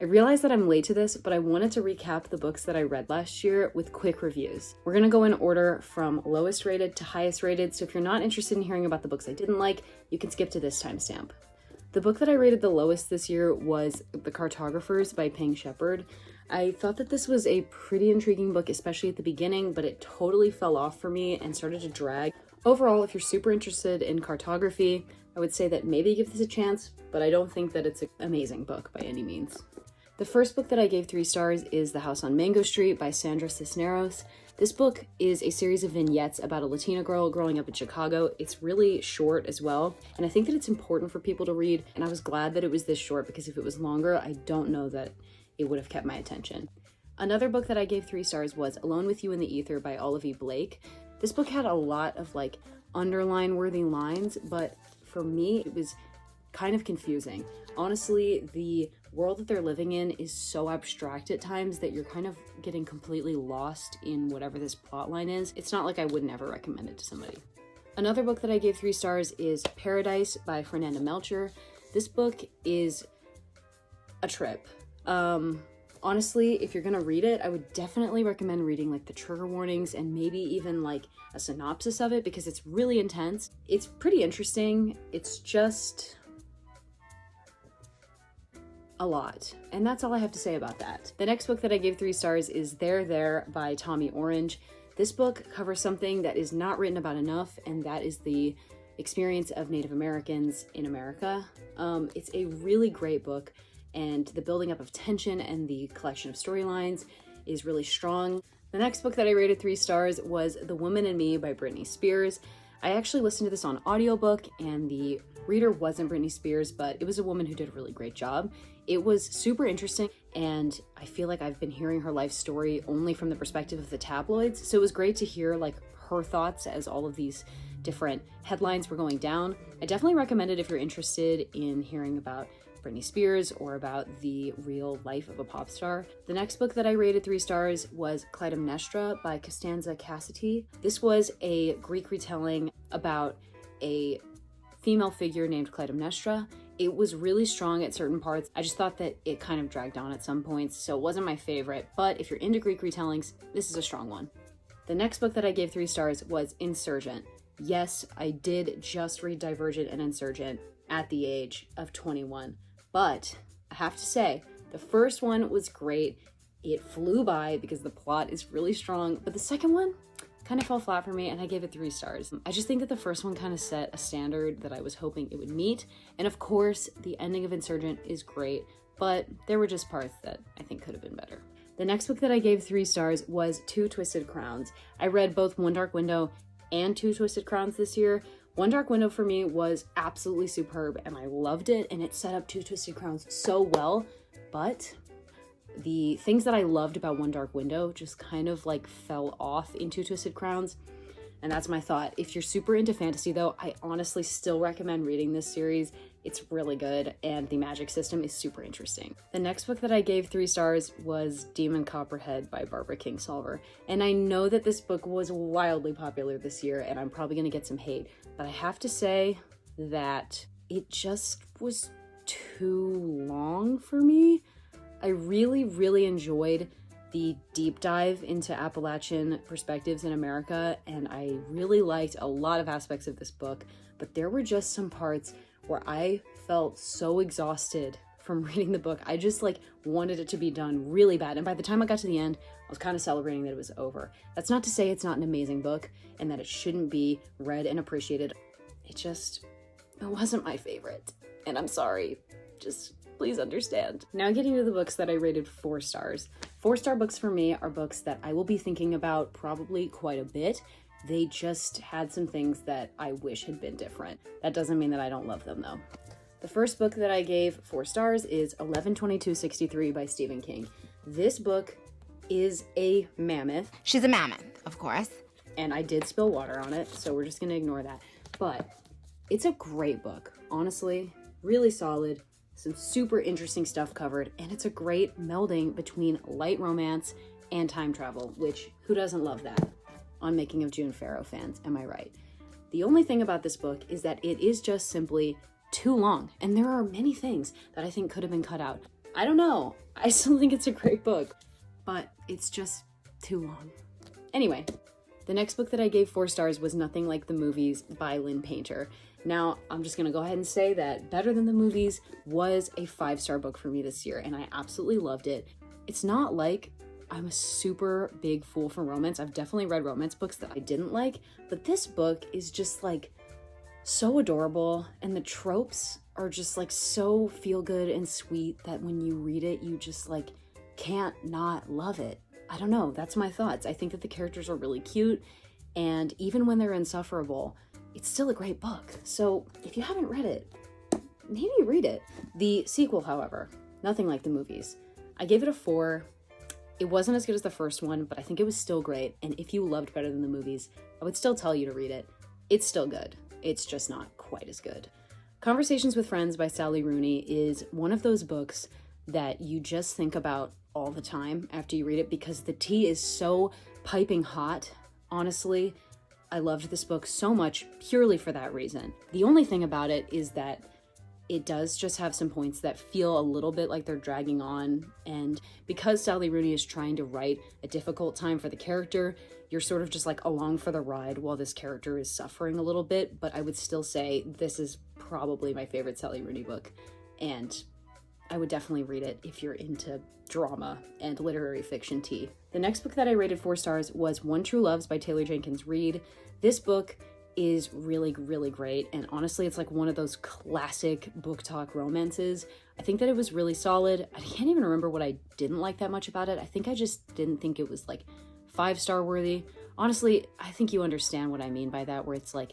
I realize that I'm late to this, but I wanted to recap the books that I read last year with quick reviews. We're gonna go in order from lowest rated to highest rated, so if you're not interested in hearing about the books I didn't like, you can skip to this timestamp. The book that I rated the lowest this year was The Cartographers by Peng. I thought that this was a pretty intriguing book, especially at the beginning, but it totally fell off for me and started to drag. Overall, if you're super interested in cartography, I would say that maybe give this a chance, but I don't think that it's an amazing book by any means. The first book that I gave 3 stars is The House on Mango Street by Sandra Cisneros. This book is a series of vignettes about a Latina girl growing up in Chicago. It's really short as well, and I think that it's important for people to read, and I was glad that it was this short because if it was longer, I don't know that it would have kept my attention. Another book that I gave 3 stars was Alone with You in the Ether by Olivie. This book had a lot of underline-worthy lines, but for me, it was kind of confusing. Honestly, the world that they're living in is so abstract at times that you're kind of getting completely lost in whatever this plot line is. It's not like I would never recommend it to somebody. Another book that I gave 3 stars is Paradais by Fernanda Melcher. This book is a trip. Honestly, if you're gonna read it, I would definitely recommend reading the trigger warnings and maybe even a synopsis of it because it's really intense. It's pretty interesting. It's just a lot. And that's all I have to say about that. The next book that I gave 3 stars is There by Tommy Orange. This book covers something that is not written about enough, and that is the experience of Native Americans in America. It's a really great book, and the building up of tension and the collection of storylines is really strong. The next book that I rated 3 stars was The Woman in Me by Britney Spears. I actually listened to this on audiobook, and the reader wasn't Britney Spears, but it was a woman who did a really great job. It was super interesting, and I feel like I've been hearing her life story only from the perspective of the tabloids, so it was great to hear her thoughts as all of these different headlines were going down. I definitely recommend it if you're interested in hearing about Britney Spears or about the real life of a pop star. The next book that I rated 3 stars was Clytemnestra by Constanza Casati. This was a Greek retelling about a female figure named Clytemnestra. It was really strong at certain parts. I just thought that it kind of dragged on at some points, so it wasn't my favorite, but if you're into Greek retellings, this is a strong one. The next book that I gave 3 stars was Insurgent. Yes, I did just read Divergent and Insurgent at the age of 21. But I have to say, the first one was great. It flew by because the plot is really strong, but the second one kind of fell flat for me and I gave it 3 stars. I just think that the first one kind of set a standard that I was hoping it would meet. And of course, the ending of Insurgent is great, but there were just parts that I think could have been better. The next book that I gave 3 stars was Two Twisted Crowns. I read both One Dark Window and Two Twisted Crowns this year. One Dark Window for me was absolutely superb and I loved it, and it set up Two Twisted Crowns so well, but the things that I loved about One Dark Window just kind of fell off in Two Twisted Crowns, and that's my thought. If you're super into fantasy though, I honestly still recommend reading this series. It's really good and the magic system is super interesting. The next book that I gave 3 stars was Demon Copperhead by Barbara Kingsolver, and I know that this book was wildly popular this year and I'm probably gonna get some hate, but I have to say that it just was too long for me. I really enjoyed the deep dive into Appalachian perspectives in America, and I really liked a lot of aspects of this book, but there were just some parts where I felt so exhausted from reading the book. I just wanted it to be done really bad, and by the time I got to the end, I was kind of celebrating that it was over. That's not to say it's not an amazing book and that it shouldn't be read and appreciated. It wasn't my favorite, and I'm sorry. Just please understand. Now getting to the books that I rated 4 stars. 4-star books for me are books that I will be thinking about probably quite a bit. They just had some things that I wish had been different. That doesn't mean that I don't love them though. The first book that I gave 4 stars is 11/22/63 by Stephen King. This book is a mammoth. She's a mammoth, of course. And I did spill water on it, so we're just gonna ignore that. But it's a great book, honestly, really solid. Some super interesting stuff covered, and it's a great melding between light romance and time travel, which who doesn't love that? On Making of June Farrow fans, am I right? The only thing about this book is that it is just simply too long, and there are many things that I think could have been cut out. I don't know. I still think it's a great book, but it's just too long. Anyway, the next book that I gave 4 stars was Nothing Like the Movies by Lynn Painter. Now, I'm just gonna go ahead and say that Better Than the Movies was a 5-star book for me this year, and I absolutely loved it. It's not like I'm a super big fool for romance. I've definitely read romance books that I didn't like, but this book is just like so adorable, and the tropes are just like so feel good and sweet that when you read it, you just like can't not love it. I don't know, that's my thoughts. I think that the characters are really cute, and even when they're insufferable, it's still a great book. So if you haven't read it, maybe read it. The sequel, however, Nothing Like the Movies, I gave it a 4. It wasn't as good as the first one, but I think it was still great. And if you loved Better Than the Movies, I would still tell you to read it. It's still good. It's just not quite as good. Conversations with Friends by Sally Rooney is one of those books that you just think about all the time after you read it because the tea is so piping hot. Honestly, I loved this book so much purely for that reason. The only thing about it is that it does just have some points that feel a little bit like they're dragging on, and because Sally Rooney is trying to write a difficult time for the character, you're sort of just like along for the ride while this character is suffering a little bit, but I would still say this is probably my favorite Sally Rooney book, and I would definitely read it if you're into drama and literary fiction tea. The next book that I rated 4 stars was One True Loves by Taylor Jenkins Reid. This book is really, really great, and honestly, it's like one of those classic book talk romances. I think that it was really solid. I can't even remember what I didn't like that much about it. I think I just didn't think it was like 5-star worthy. Honestly, I think you understand what I mean by that, where it's like,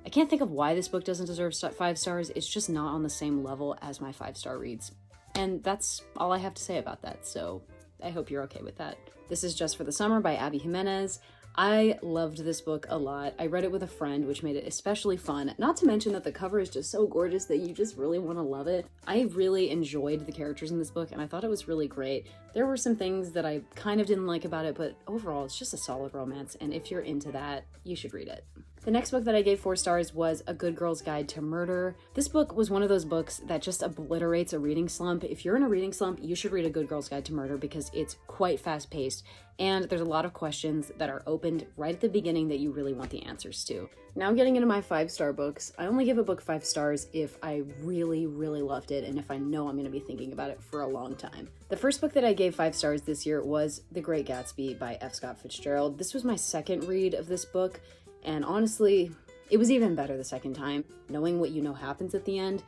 I can't think of why this book doesn't deserve 5 stars. It's just not on the same level as my 5-star reads. And that's all I have to say about that, so I hope you're okay with that. This is Just for the Summer by Abby Jimenez. I loved this book a lot. I read it with a friend, which made it especially fun. Not to mention that the cover is just so gorgeous that you just really want to love it. I really enjoyed the characters in this book, and I thought it was really great. There were some things that I kind of didn't like about it, but overall, it's just a solid romance, and if you're into that, you should read it. The next book that I gave 4 stars was A Good Girl's Guide to Murder. This book was one of those books that just obliterates a reading slump. If you're in a reading slump, you should read A Good Girl's Guide to Murder because it's quite fast-paced, and there's a lot of questions that are opened right at the beginning that you really want the answers to. Now getting into my 5-star books, I only give a book 5 stars if I really, really loved it and if I know I'm going to be thinking about it for a long time. The first book that I gave 5 stars this year was The Great Gatsby by F. Scott Fitzgerald. This was my second read of this book, and honestly, it was even better the second time, knowing what you know happens at the end.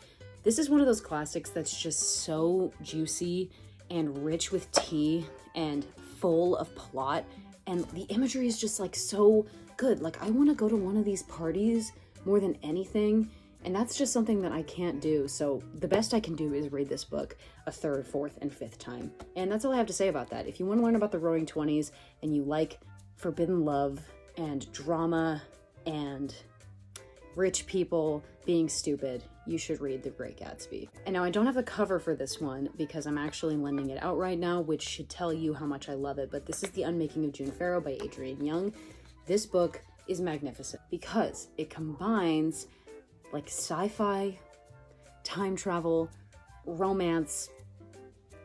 This is one of those classics that's just so juicy and rich with tea and full of plot, and the imagery is just like so good. Like, I want to go to one of these parties more than anything, and that's just something that I can't do. So the best I can do is read this book a 3rd, 4th, and 5th time. And that's all I have to say about that. If you want to learn about the Roaring 20s and you like forbidden love and drama and rich people being stupid, you should read The Great Gatsby. And now I don't have the cover for this one because I'm actually lending it out right now, which should tell you how much I love it, but this is The Unmaking of June Farrow by Adrienne Young. This book is magnificent because it combines like sci-fi, time travel, romance,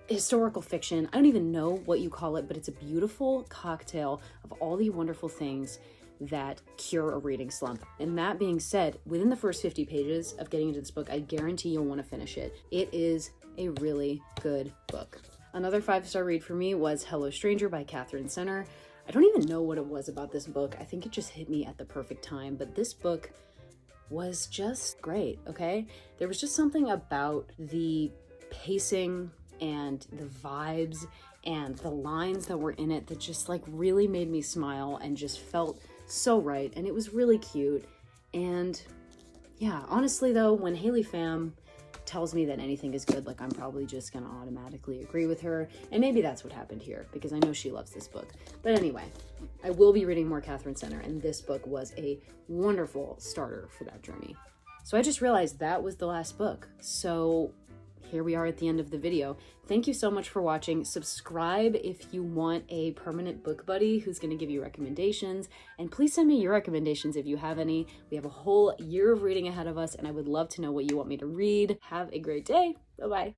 historical fiction. I don't even know what you call it, but it's a beautiful cocktail of all the wonderful things that cure a reading slump. And that being said, within the first 50 pages of getting into this book, I guarantee you'll want to finish it. It is a really good book. Another 5-star read for me was Hello Stranger by Catherine Senner. I don't even know what it was about this book. I think it just hit me at the perfect time, but this book was just great, okay? There was just something about the pacing and the vibes and the lines that were in it that just like really made me smile and just felt so right, and it was really cute. And yeah, honestly though, when Haley Pham tells me that anything is good, like I'm probably just gonna automatically agree with her, and maybe that's what happened here because I know she loves this book. But anyway, I will be reading more Catherine Senner, and this book was a wonderful starter for that journey. So I just realized that was the last book, so here we are at the end of the video. Thank you so much for watching. Subscribe if you want a permanent book buddy who's going to give you recommendations, and please send me your recommendations if you have any. We have a whole year of reading ahead of us, and I would love to know what you want me to read. Have a great day. Bye-bye.